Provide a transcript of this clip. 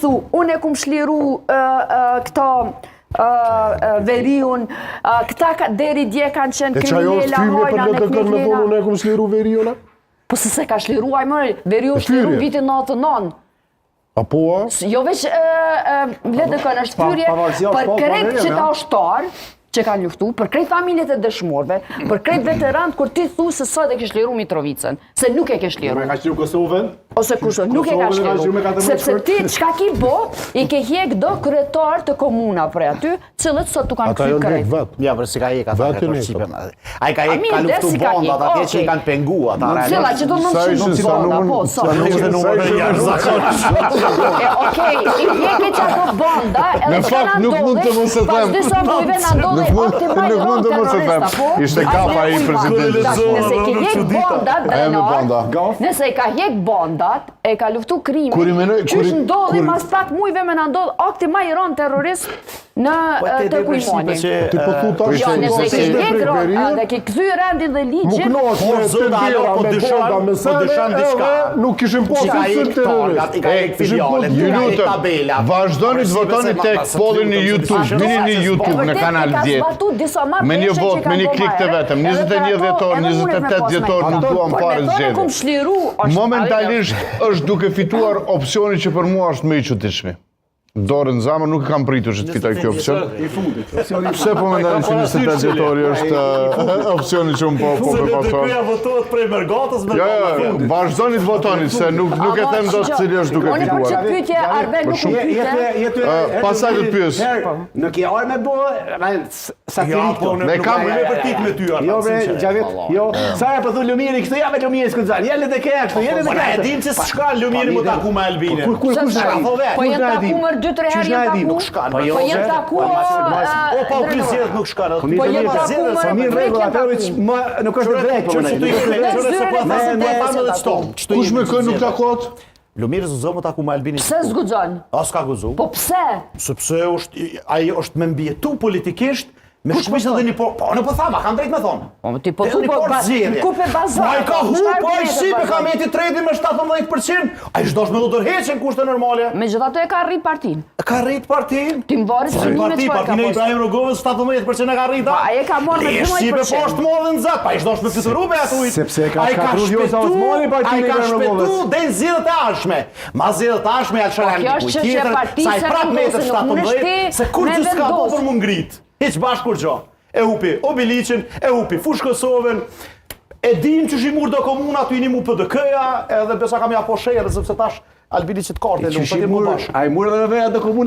thu, unë e kum shliru këto Veriun, këta deri dje kanë qenë kriminela, hojna në kriminela. Unë e kum shliru Veriuna? Po se ka shliruaj më, Veriu shliru vitin 99. Apo a? Jo veç ledëkën është pyrje për krejt qytetarë që kanë luftu, për krejt familjet e dëshmorve, për krejt veterantë, kur ti thu se sot e ke shliru Mitrovicën, se nuk e ke shliru. Me ka shliru Kosovën? Ose Kosovën, nuk e ka shliru. Sepse ti qka ki bo, i ke hjek do kryetar të komuna prej aty, cilët sot tu kanë kry krejt. Ata janë Ja, për si ka jek ata për Shqipën. A i ka jek ka luftu bondat, atje që i kanë pengu ata. Cila që do nëmëshin bonda, po, sot. Okej, i hjek e që ato bonda, edhe që kanë ndodhe, pas disa mujve në ndodhe, Nuk mund të mos e them. Ishte kafa i presidentit. Nëse ke hjek bondat, drenar, nëse ka hjek bondat, e ka luftu krimin, qysh ndodhi mas pak mujve me në ndodh akti ma i ronë terrorist në të kujmoni. Ti po thu tash Jo, nëse ke hjek ronë, dhe ke këthy rendin dhe ligjin, nuk kishim posë së terrorist. Vazhdoni të votoni tek pollin në YouTube, vini në YouTube në kanal 10. Me një vot, me një klik të vetëm, 21 dhjetor, 28 dhjetor në duam fare zgjedhje. Momentalisht është duke fituar opsioni që për mua është më i çuditshëm. Dorën në zamër nuk e kam pritur që të fitoj kjo opsion. Pse po mendoni që 28 dhjetori është opsioni që unë po përpasoj? Se në votohet prej Mergatës, vazhdoni të votoni, se nuk e them dot cili është duke fituar. Unë për që pyetje, Arben nuk pyetje. Pasaj të pyes. Nuk i arë me bo, satirit këto. Ne kam me përtit me ty, Jo, bre, Gjavit, jo. Sa e përthu Lumiri, këto ja me Lumiri s'këtë zanë. Jelle dhe kërë këto, jelle dhe kërë. E dim që s'shka Lumiri më taku me Albine. Kur Po jenë taku mërë 2-3 herë jenë taku. Po jenë taku O, pa u krizjet nuk shka. Po jenë taku mërë mirë regull, atërë që nuk është drejt për Kush me kë nuk takot? Lumiri zë më taku me Albini. Pse zguxon? A s'ka guzu? Po pse? Sepse ai është me mbjetu politikisht, me shkëmisht edhe një po në po thama, kam drejt me thonë. Ti po thu po kupe bazar. Ma i ka hu, po i Shqipe ka meti treti me 17%, a i shdosh me do tërheqen kushte normale. Me gjithato e ka rrit partin. Ka rrit partin? Ti mvarit që njime që Partin e Ibrahim Rogovës 17% e ka rrita. Pa, a e ka morë me 12%. Shqipe po është modhe në zatë, pa i shdosh me fituru me atuit. Sepse ka shkatru vjosa Osmani partin e Ibrahim Rogovës. A i ka shpetu dhe në zidhët e ashme. Ma zidhët e ashme janë shërën një kuj tjetër, sa i prap metër 17, se kur që s'ka do për më ngrit. Hiq bashk kur gjo. E hupi Obilicin, e hupi Fush Kosovën, e dim që shimur do komuna të inimu PDK-ja, edhe besa kam ja po shejrë, sepse tash Albini që të karte, nuk të ti mu bashkë. A i murë dhe veja do komuna.